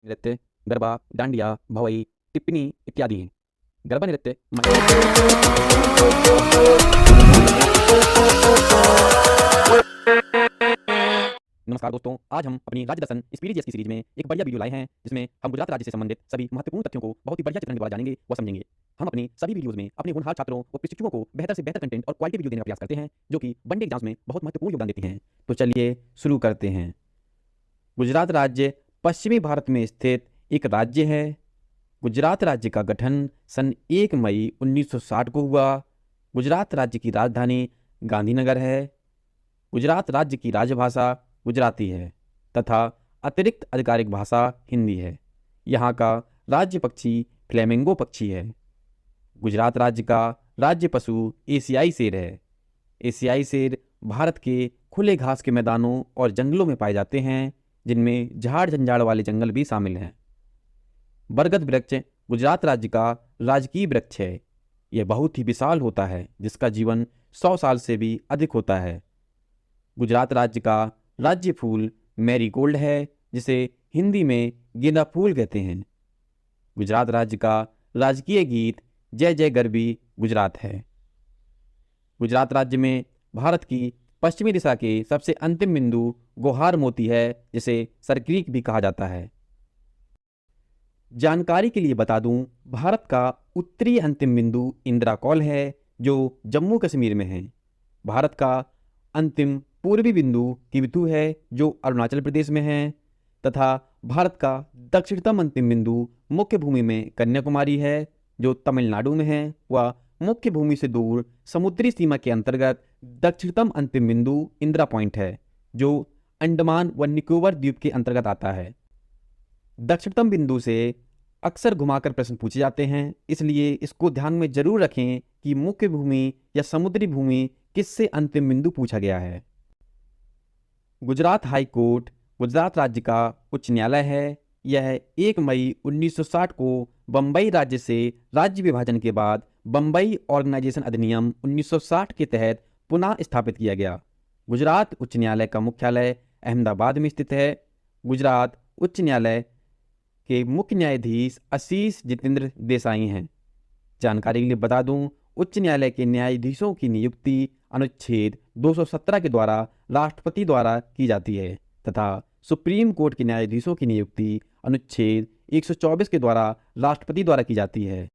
नृत्य गरबा, डांडिया, भवई, टिप्पणी इत्यादि हैं। गरबा नृत्य नमस्कार दोस्तों, आज हम अपनी राज्य दर्शन स्पीडीजीएस की सीरीज में एक बढ़िया वीडियो लाए हैं जिसमें हम गुजरात राज्य से संबंधित सभी महत्वपूर्ण तथ्यों को बहुत ही बढ़िया चित्रण द्वारा जानेंगे व समझेंगे। हम अपनी सभी वीडियोस में अपने होनहार छात्रों और प्रशिक्षुओं को बेहतर से बेहतर कंटेंट और क्वालिटी वीडियो देने का प्रयास करते हैं जो कि वनडे एग्जाम्स में बहुत महत्वपूर्ण योगदान देती हैं। तो चलिए शुरू करते हैं। गुजरात राज्य पश्चिमी भारत में स्थित एक राज्य है। गुजरात राज्य का गठन सन 1 मई 1960 को हुआ। गुजरात राज्य की राजधानी गांधीनगर है। गुजरात राज्य की राजभाषा गुजराती है तथा अतिरिक्त आधिकारिक भाषा हिंदी है। यहाँ का राज्य पक्षी फ्लेमिंगो पक्षी है। गुजरात राज्य का राज्य पशु एशियाई शेर है। एशियाई शेर भारत के खुले घास के मैदानों और जंगलों में पाए जाते हैं जिनमें झाड़ झंझाड़ वाले जंगल भी शामिल हैं। बरगद वृक्ष गुजरात राज्य का राजकीय वृक्ष है। यह बहुत ही विशाल होता है जिसका जीवन 100 साल से भी अधिक होता है। गुजरात राज्य का राज्य फूल मैरीगोल्ड है जिसे हिंदी में गेंदा फूल कहते हैं। गुजरात राज्य का राजकीय गीत जय जय गरबी गुजरात है। गुजरात राज्य में भारत की पश्चिमी दिशा के सबसे अंतिम बिंदु गोहार मोती है जिसे सरक्रीक भी कहा जाता है। जानकारी के लिए बता दूं, भारत का उत्तरी अंतिम बिंदु इंदिरा कौल है जो जम्मू कश्मीर में है। भारत का अंतिम पूर्वी बिंदु किबिथु है जो अरुणाचल प्रदेश में है तथा भारत का दक्षिणतम अंतिम बिंदु मुख्य भूमि में कन्याकुमारी है जो तमिलनाडु में है। व मुख्य भूमि से दूर समुद्री सीमा के अंतर्गत दक्षिणतम अंतिम बिंदु इंदिरा पॉइंट है जो अंडमान व निकोबार द्वीप के अंतर्गत आता है। दक्षिणतम बिंदु से अक्सर घुमाकर प्रश्न पूछे जाते हैं, इसलिए इसको ध्यान में जरूर रखें कि मुख्य भूमि या समुद्री भूमि किससे अंतिम बिंदु पूछा गया है। गुजरात हाई कोर्ट गुजरात राज्य का उच्च न्यायालय है। यह 1 मई 1960 को बम्बई राज्य से राज्य विभाजन के बाद बम्बई ऑर्गेनाइजेशन अधिनियम 1960 के तहत पुनः स्थापित किया गया। गुजरात उच्च न्यायालय का मुख्यालय अहमदाबाद में स्थित है। गुजरात उच्च न्यायालय के मुख्य न्यायाधीश आशीष जितेंद्र देसाई हैं। जानकारी के लिए बता दूं, उच्च न्यायालय के न्यायाधीशों की नियुक्ति अनुच्छेद 217 के द्वारा राष्ट्रपति द्वारा की जाती है तथा सुप्रीम कोर्ट के न्यायाधीशों की नियुक्ति अनुच्छेद 124 के द्वारा राष्ट्रपति द्वारा की जाती है।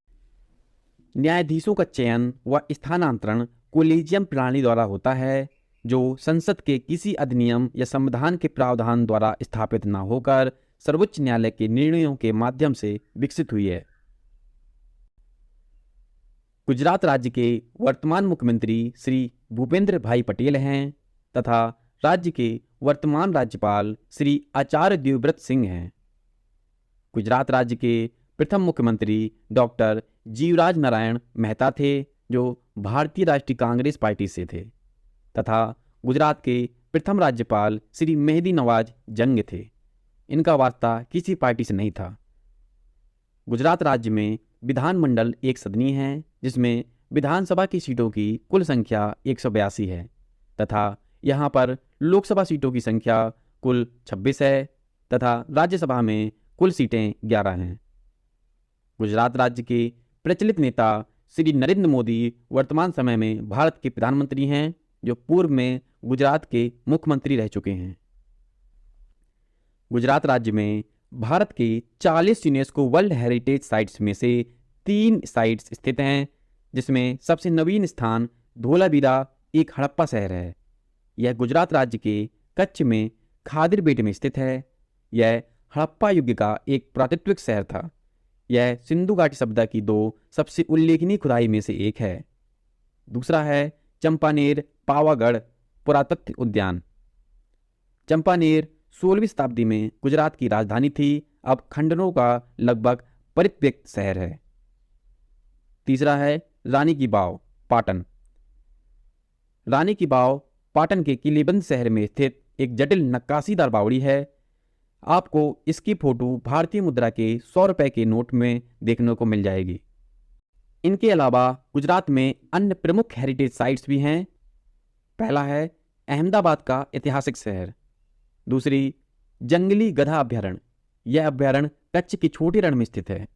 न्यायाधीशों का चयन व स्थानांतरण कोलेजियम प्रणाली द्वारा होता है जो संसद के किसी अधिनियम या संविधान के प्रावधान द्वारा स्थापित न होकर सर्वोच्च न्यायालय के निर्णयों के माध्यम से विकसित हुई है। गुजरात राज्य के वर्तमान मुख्यमंत्री श्री भूपेंद्र भाई पटेल हैं तथा राज्य के वर्तमान राज्यपाल श्री आचार्य देवव्रत सिंह हैं। गुजरात राज्य के प्रथम मुख्यमंत्री डॉक्टर जीवराज नारायण मेहता थे जो भारतीय राष्ट्रीय कांग्रेस पार्टी से थे तथा गुजरात के प्रथम राज्यपाल श्री मेहदी नवाज जंग थे। इनका वास्ता किसी पार्टी से नहीं था। गुजरात राज्य में विधानमंडल एक सदनी है जिसमें विधानसभा की सीटों की कुल संख्या 182 है तथा यहाँ पर लोकसभा सीटों की संख्या कुल 26 है तथा राज्यसभा में कुल सीटें 11 हैं। गुजरात राज्य के प्रचलित नेता श्री नरेंद्र मोदी वर्तमान समय में भारत के प्रधानमंत्री हैं जो पूर्व में गुजरात के मुख्यमंत्री रह चुके हैं। गुजरात राज्य में भारत के 40 यूनेस्को वर्ल्ड हेरिटेज साइट्स में से 3 साइट्स स्थित हैं जिसमें सबसे नवीन स्थान धोलावीरा एक हड़प्पा शहर है। यह गुजरात राज्य के कच्छ में खादिर बेट में स्थित है। यह हड़प्पा युग का एक पुरातात्विक शहर था। यह सिंधु घाटी सभ्यता की 2 सबसे उल्लेखनीय खुदाई में से एक है। दूसरा है चंपानेर पावागढ़ पुरातत्व उद्यान। चंपानेर 16वीं शताब्दी में गुजरात की राजधानी थी, अब खंडरों का लगभग परित्यक्त शहर है। तीसरा है रानी की बाव पाटन। रानी की बाव पाटन के किलेबंद शहर में स्थित एक जटिल नक्काशीदार बावड़ी है। आपको इसकी फोटो भारतीय मुद्रा के 100 रुपए के नोट में देखने को मिल जाएगी। इनके अलावा गुजरात में अन्य प्रमुख हेरिटेज साइट्स भी हैं। पहला है अहमदाबाद का ऐतिहासिक शहर। दूसरी जंगली गधा अभ्यारण्य। यह अभ्यारण्य कच्छ के छोटे रण में स्थित है।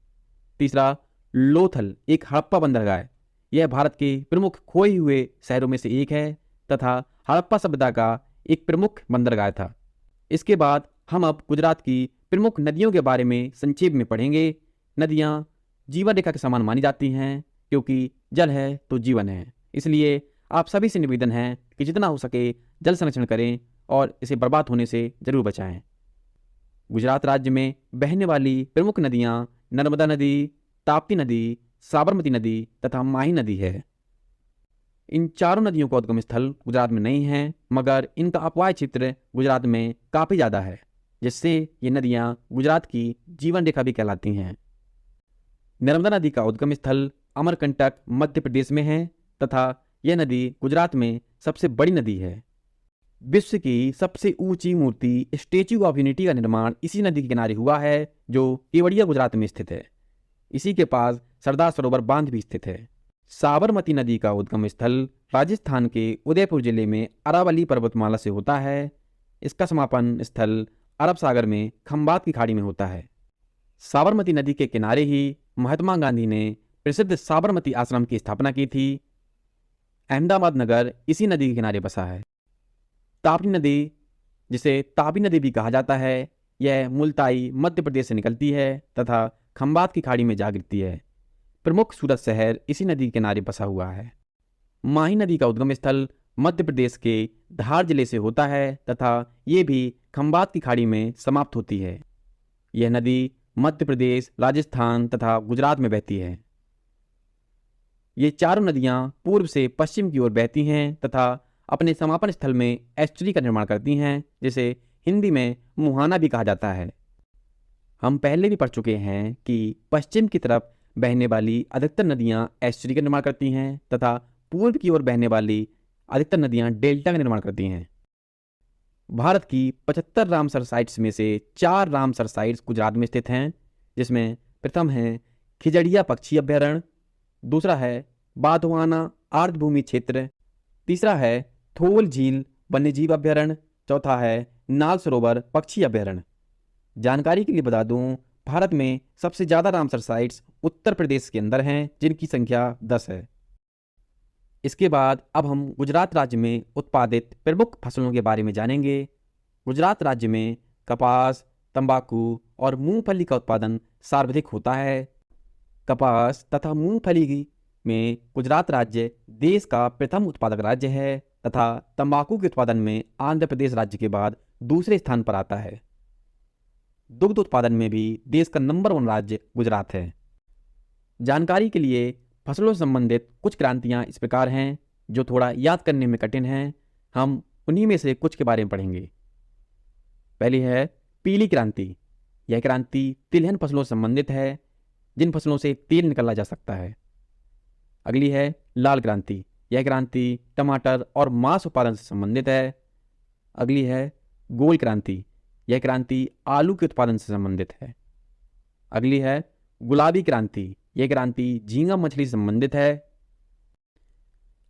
तीसरा, लोथल एक हड़प्पा बंदरगाह है। यह भारत के प्रमुख खोए हुए शहरों में से एक है तथा हड़प्पा सभ्यता का एक प्रमुख बंदरगाह था। इसके बाद हम अब गुजरात की प्रमुख नदियों के बारे में संक्षेप में पढ़ेंगे। नदियाँ जीवन रेखा के समान मानी जाती हैं क्योंकि जल है तो जीवन है। इसलिए आप सभी से निवेदन है कि जितना हो सके जल संरक्षण करें और इसे बर्बाद होने से जरूर बचाएं। गुजरात राज्य में बहने वाली प्रमुख नदियाँ नर्मदा नदी, ताप्ती नदी, साबरमती नदी तथा माही नदी है। इन चारों नदियों का उद्गम स्थल गुजरात में नहीं है, मगर इनका अपवाय क्षेत्र गुजरात में काफ़ी ज़्यादा है, जिससे ये नदियाँ गुजरात की जीवन रेखा भी कहलाती हैं। नर्मदा नदी का उद्गम स्थल अमरकंटक मध्य प्रदेश में है तथा यह नदी गुजरात में सबसे बड़ी नदी है। विश्व की सबसे ऊंची मूर्ति स्टेच्यू ऑफ यूनिटी का निर्माण इसी नदी के किनारे हुआ है, जो केवड़िया गुजरात में स्थित है। इसी के पास सरदार सरोवर बांध भी स्थित है। साबरमती नदी का उद्गम स्थल राजस्थान के उदयपुर जिले में अरावली पर्वतमाला से होता है। इसका समापन स्थल अरब सागर में खंबात की खाड़ी में होता है। साबरमती नदी के किनारे ही महात्मा गांधी ने प्रसिद्ध साबरमती आश्रम की स्थापना की थी। अहमदाबाद नगर इसी नदी के किनारे बसा है। ताप्ती नदी, जिसे तापी नदी भी कहा जाता है, यह मुल्ताई मध्य प्रदेश से निकलती है तथा खंबात की खाड़ी में जा गिरती है। प्रमुख सूरत शहर इसी नदी के किनारे बसा हुआ है। माही नदी का उद्गम स्थल मध्य प्रदेश के धार जिले से होता है तथा ये भी खंबात की खाड़ी में समाप्त होती है। यह नदी मध्य प्रदेश, राजस्थान तथा गुजरात में बहती है। ये चारों नदियाँ पूर्व से पश्चिम की ओर बहती हैं तथा अपने समापन स्थल में एस्चुरी का निर्माण करती हैं, जिसे हिंदी में मुहाना भी कहा जाता है। हम पहले भी पढ़ चुके हैं कि पश्चिम की तरफ बहने वाली अधिकतर नदियाँ एस्चुरी का निर्माण करती हैं तथा पूर्व की ओर बहने वाली अधिकतर नदियाँ डेल्टा का निर्माण करती हैं। भारत की 75 रामसर साइट्स में से 4 रामसर साइट्स गुजरात में स्थित हैं, जिसमें प्रथम है खिजड़िया पक्षी अभ्यारण्य, दूसरा है बाधवाना आर्द्रभूमि क्षेत्र, तीसरा है थोल झील वन्यजीव अभ्यारण्य, चौथा है नाल सरोवर पक्षी अभ्यारण्य। जानकारी के लिए बता दूं, भारत में सबसे ज़्यादा रामसर साइट्स उत्तर प्रदेश के अंदर हैं, जिनकी संख्या 10 है। इसके बाद अब हम गुजरात राज्य में उत्पादित प्रमुख फसलों के बारे में जानेंगे। गुजरात राज्य में कपास, तंबाकू और मूंगफली का उत्पादन सर्वाधिक होता है। कपास तथा मूंगफली में गुजरात राज्य देश का प्रथम उत्पादक राज्य है तथा तंबाकू के उत्पादन में आंध्र प्रदेश राज्य के बाद दूसरे स्थान पर आता है। दुग्ध उत्पादन में भी देश का नंबर 1 राज्य गुजरात है। जानकारी के लिए फसलों से संबंधित कुछ क्रांतियाँ इस प्रकार हैं, जो थोड़ा याद करने में कठिन हैं। हम उन्हीं में से कुछ के बारे में पढ़ेंगे। पहली है पीली क्रांति। यह क्रांति तिलहन फसलों से संबंधित है, जिन फसलों से तेल निकाला जा सकता है। अगली है लाल क्रांति। यह क्रांति टमाटर और मांस उत्पादन से संबंधित है। अगली है गोल क्रांति। यह क्रांति आलू के उत्पादन से संबंधित है। अगली है गुलाबी क्रांति। यह क्रांति झींगा मछली से संबंधित है।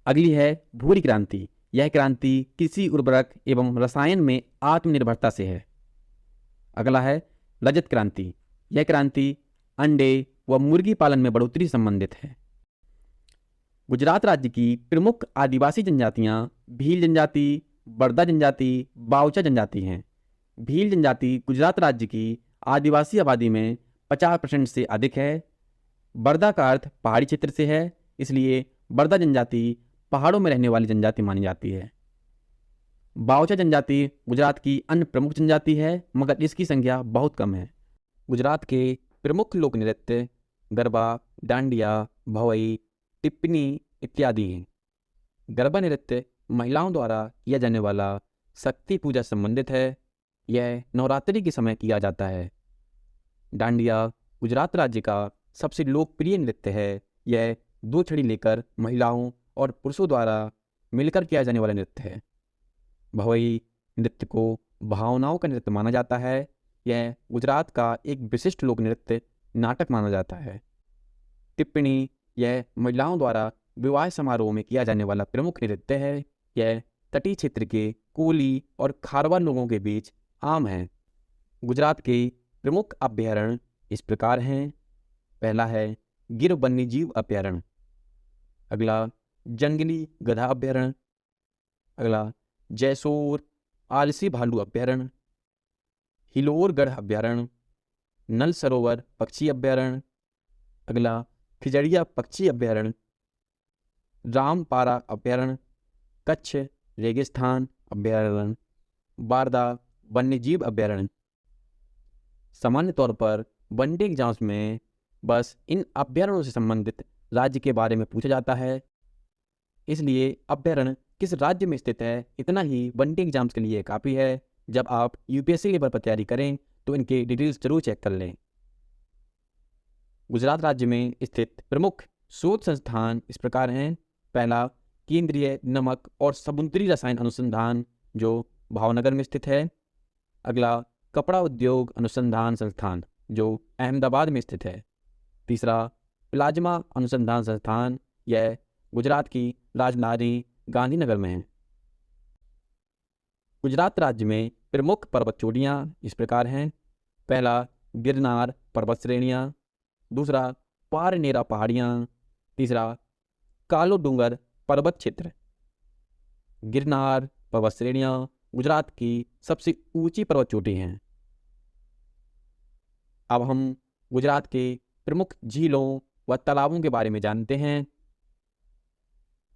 अगली है भूरी क्रांति। यह क्रांति कृषि उर्वरक एवं रसायन में आत्मनिर्भरता से है। अगला है रजत क्रांति। यह क्रांति अंडे व मुर्गी पालन में बढ़ोतरी से संबंधित है। गुजरात राज्य की प्रमुख आदिवासी जनजातियां भील जनजाति, बरदा जनजाति, बाउचा जनजाति हैं। भील जनजाति गुजरात राज्य की आदिवासी आबादी में 50% से अधिक है। बरदा का अर्थ पहाड़ी क्षेत्र से है, इसलिए बरदा जनजाति पहाड़ों में रहने वाली जनजाति मानी जाती है। बाउचा जनजाति गुजरात की अन्य प्रमुख जनजाति है, मगर इसकी संख्या बहुत कम है। गुजरात के प्रमुख लोक नृत्य गरबा, डांडिया, भवई, टिप्पणी इत्यादि हैं। गरबा नृत्य महिलाओं द्वारा किया जाने वाला शक्ति पूजा संबंधित है। यह नवरात्रि के समय किया जाता है। डांडिया गुजरात राज्य का सबसे लोकप्रिय नृत्य है। यह 2 छड़ी लेकर महिलाओं और पुरुषों द्वारा मिलकर किया जाने वाला नृत्य है। भवई नृत्य को भावनाओं का नृत्य माना जाता है। यह गुजरात का एक विशिष्ट लोक नृत्य नाटक माना जाता है। टिप्पणी यह महिलाओं द्वारा विवाह समारोह में किया जाने वाला प्रमुख नृत्य है। यह तटीय क्षेत्र के कोली और खारवा लोगों के बीच आम है। गुजरात के प्रमुख अभ्यारण्य इस प्रकार हैं। पहला है गिर वन्यजीव अभयारण्य, अगला जंगली गधा अभयारण्य, अगला जैसोर आलसी भालू अभयारण्य, हिलोरगढ़ अभयारण्य, नल सरोवर पक्षी अभयारण्य, अगला खिजड़िया पक्षी अभयारण्य, रामपारा अभयारण्य, कच्छ रेगिस्तान अभयारण्य, बारदा वन्यजीव अभयारण्य। सामान्य तौर पर वनडे एग्जाम्स में बस इन अभयारण्यों से संबंधित राज्य के बारे में पूछा जाता है, इसलिए अभयारण्य किस राज्य में स्थित है इतना ही वनडे एग्जाम्स के लिए काफ़ी है। जब आप यूपीएससी लेवल पर तैयारी करें तो इनके डिटेल्स जरूर चेक कर लें। गुजरात राज्य में स्थित प्रमुख शोध संस्थान इस प्रकार हैं। पहला केंद्रीय नमक और समुद्री रसायन अनुसंधान जो भावनगर में स्थित है, अगला कपड़ा उद्योग अनुसंधान संस्थान जो अहमदाबाद में स्थित है, तीसरा प्लाज्मा अनुसंधान संस्थान, यह गुजरात की राजधानी गांधीनगर में है। गुजरात राज्य में प्रमुख पर्वत चोटियाँ इस प्रकार हैं। पहला गिरनार पर्वत श्रेणियाँ, दूसरा पारनेरा पहाड़ियाँ, तीसरा कालो डूंगर पर्वत क्षेत्र। गिरनार पर्वत श्रेणियाँ गुजरात की सबसे ऊंची पर्वत चोटी हैं। अब हम गुजरात के प्रमुख झीलों व तालाबों के बारे में जानते हैं।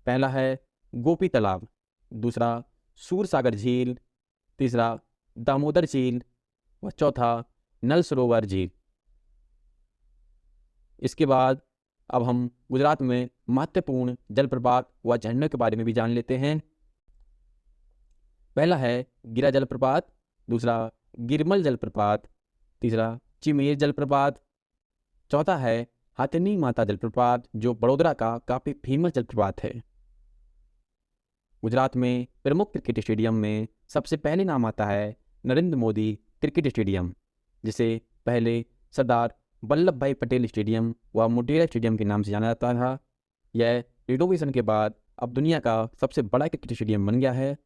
पहला है गोपी तालाब, दूसरा सूरसागर झील, तीसरा दामोदर झील व चौथा नल सरोवर झील। इसके बाद अब हम गुजरात में महत्वपूर्ण जलप्रपात व झरनों के बारे में भी जान लेते हैं। पहला है गिरा जलप्रपात, दूसरा गिरमल जलप्रपात, तीसरा चिमेर जलप्रपात, चौथा है हाथनी माता जलप्रपात जो बड़ोदरा का काफ़ी फेमस जलप्रपात है। गुजरात में प्रमुख क्रिकेट स्टेडियम में सबसे पहले नाम आता है नरेंद्र मोदी क्रिकेट स्टेडियम, जिसे पहले सरदार वल्लभ भाई पटेल स्टेडियम व मोटेरा स्टेडियम के नाम से जाना जाता था। यह रिनोवेशन के बाद अब दुनिया का सबसे बड़ा क्रिकेट स्टेडियम बन गया है।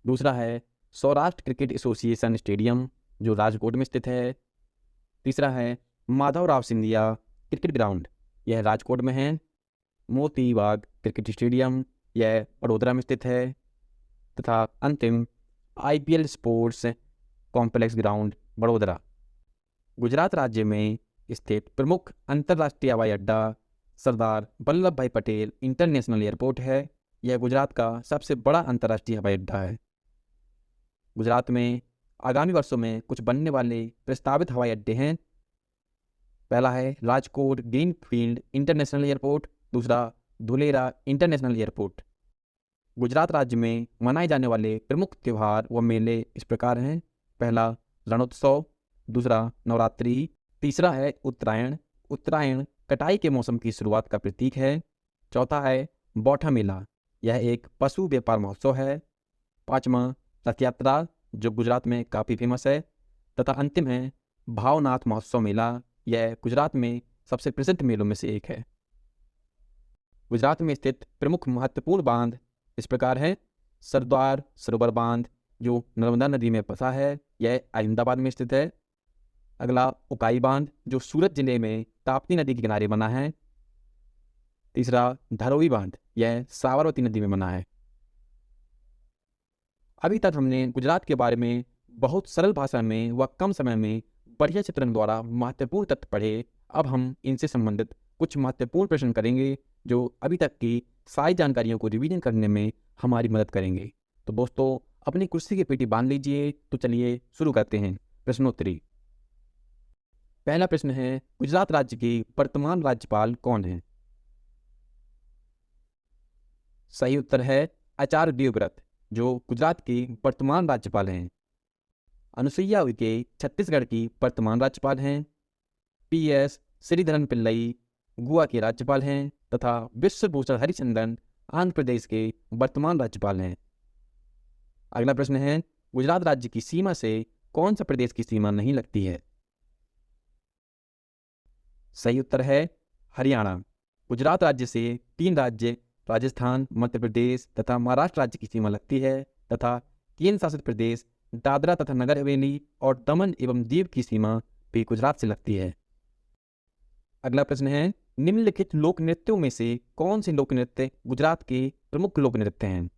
दूसरा है सौराष्ट्र क्रिकेट एसोसिएशन स्टेडियम जो राजकोट में स्थित है। तीसरा है माधवराव सिंधिया क्रिकेट ग्राउंड, यह राजकोट में है। मोती बाग क्रिकेट स्टेडियम, यह बड़ोदरा में स्थित है। तथा अंतिम IPL sports complex ground Vadodara. Gujarat राज्य में स्थित प्रमुख अंतर्राष्ट्रीय हवाई अड्डा सरदार वल्लभ भाई पटेल इंटरनेशनल एयरपोर्ट है। यह गुजरात का सबसे बड़ा अंतर्राष्ट्रीय हवाई अड्डा है। गुजरात में आगामी वर्षों में कुछ बनने वाले प्रस्तावित हवाई अड्डे हैं। पहला है राजकोट ग्रीनफील्ड इंटरनेशनल एयरपोर्ट, दूसरा धुलेरा इंटरनेशनल एयरपोर्ट। गुजरात राज्य में मनाए जाने वाले प्रमुख त्यौहार व मेले इस प्रकार हैं। पहला रणोत्सव, दूसरा नवरात्रि, तीसरा है उत्तरायण। उत्तरायण कटाई के मौसम की शुरुआत का प्रतीक है। चौथा है बौठा मेला, यह एक पशु व्यापार महोत्सव है। पाँचवा रथ यात्रा जो गुजरात में काफ़ी फेमस है। तथा अंतिम है भावनाथ महोत्सव मेला, यह गुजरात में सबसे प्रसिद्ध मेलों में से एक है। गुजरात में स्थित प्रमुख महत्वपूर्ण बांध इस प्रकार है। सरदार सरोवर बांध जो नर्मदा नदी में बसा है, यह अहमदाबाद में स्थित है। अगला उकाई बांध जो सूरत जिले में ताप्ती नदी के किनारे बना है। तीसरा धरोई बांध, यह साबरमती नदी में बना है। अभी तक हमने गुजरात के बारे में बहुत सरल भाषा में व कम समय में बढ़िया चित्रण द्वारा महत्वपूर्ण तथ्य पढ़े। अब हम इनसे संबंधित कुछ महत्वपूर्ण प्रश्न करेंगे जो अभी तक की सारी जानकारियों को रिवीजन करने में हमारी मदद करेंगे। तो दोस्तों अपनी कुर्सी की पेटी बांध लीजिए। तो चलिए शुरू करते हैं प्रश्नोत्तरी। पहला प्रश्न है गुजरात राज्य के वर्तमान राज्यपाल कौन हैं? सही उत्तर है आचार्य देवव्रत जो गुजरात के वर्तमान राज्यपाल हैं। अनुसुईया उइके छत्तीसगढ़ की वर्तमान राज्यपाल हैं। PS श्रीधरन पिल्लई गोवा के राज्यपाल हैं तथा विश्वभूषण हरिचंदन आंध्र प्रदेश के वर्तमान राज्यपाल हैं। अगला प्रश्न है गुजरात राज्य की सीमा से कौन सा प्रदेश की सीमा नहीं लगती है? सही उत्तर है हरियाणा। गुजरात राज्य से 3 राज्य राजस्थान, मध्य प्रदेश तथा महाराष्ट्र राज्य की सीमा लगती है तथा केंद्र शासित प्रदेश दादरा तथा नगर हवेली और दमन एवं दीव की सीमा भी गुजरात से लगती है। अगला प्रश्न है, निम्नलिखित लोक नृत्यों में से कौन से लोक नृत्य गुजरात के प्रमुख लोक नृत्य हैं?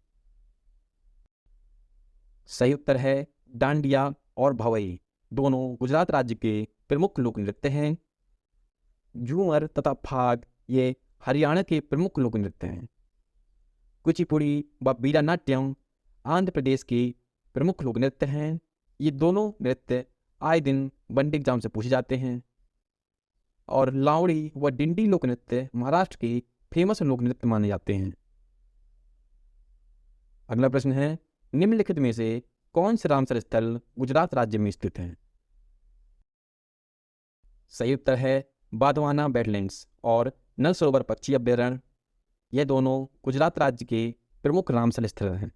सही उत्तर है डांडिया और भवई, दोनों गुजरात राज्य के प्रमुख लोक नृत्य हैं। झूमर तथा फाग ये हरियाणा के प्रमुख लोक नृत्य हैं। कुचिपुड़ी व बीरानाट्यम आंध्र प्रदेश के प्रमुख लोक नृत्य हैं। ये दोनों नृत्य आए दिन बंडी एग्जाम से पूछे जाते हैं। और लावड़ी व डिंडी लोक नृत्य महाराष्ट्र के फेमस लोक नृत्य माने जाते हैं। अगला प्रश्न है, निम्नलिखित में से कौन से रामसर स्थल गुजरात राज्य में स्थित है? सही उत्तर है बांधवाना वेटलैंड्स और नल सरोवर पक्षी अभ्यारण्य। यह दोनों गुजरात राज्य के प्रमुख रामसर स्थल हैं।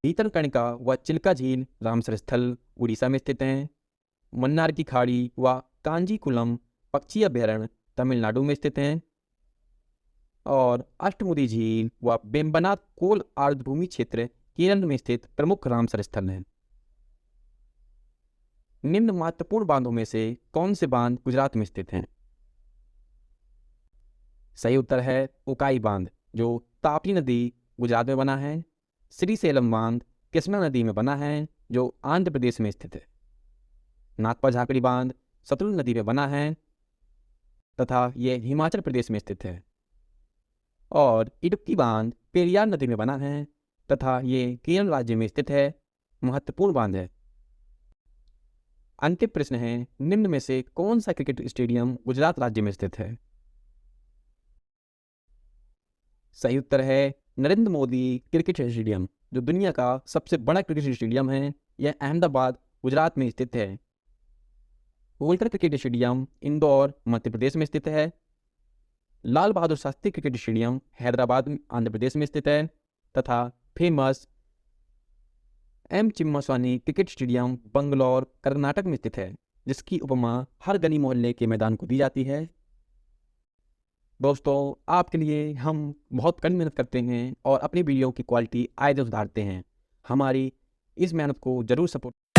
भीतरकनिका व चिल्का झील रामसर स्थल उड़ीसा में स्थित हैं। मन्नार की खाड़ी व कांजीकुलम पक्षी अभ्यारण्य तमिलनाडु में स्थित हैं। और अष्टमुदी झील व बेम्बनाथ कोल आर्द्रभूमि क्षेत्र केरल में स्थित प्रमुख रामसर स्थल हैं। निम्न महत्वपूर्ण बांधों में से कौन से बांध गुजरात में स्थित हैं? सही उत्तर है उकाई बांध, जो तापी नदी गुजरात में बना है। श्रीशैलम बांध कृष्णा नदी में बना है, जो आंध्र प्रदेश में स्थित है। नागपा झाकड़ी बांध सतलुज नदी में बना है तथा यह हिमाचल प्रदेश में स्थित है। और इडुक्की बांध पेरियार नदी में बना है तथा ये केरल राज्य में स्थित है। महत्वपूर्ण बांध है। अंतिम प्रश्न है, निम्न में से कौन सा क्रिकेट स्टेडियम गुजरात राज्य में स्थित है? सही उत्तर है नरेंद्र मोदी क्रिकेट स्टेडियम, जो दुनिया का सबसे बड़ा क्रिकेट स्टेडियम है। यह अहमदाबाद गुजरात में स्थित है। होल्कर क्रिकेट स्टेडियम इंदौर मध्य प्रदेश में स्थित है। लाल बहादुर शास्त्री क्रिकेट स्टेडियम हैदराबाद आंध्र प्रदेश में स्थित है। तथा famous M Chinnaswamy cricket stadium Bangalore Karnataka में स्थित है, जिसकी उपमा हर गली मोहल्ले के मैदान को दी जाती है। दोस्तों, आपके लिए हम बहुत कड़ी मेहनत करते हैं और अपनी वीडियो की क्वालिटी आए दिन सुधारते हैं। हमारी इस मेहनत को जरूर सपोर्ट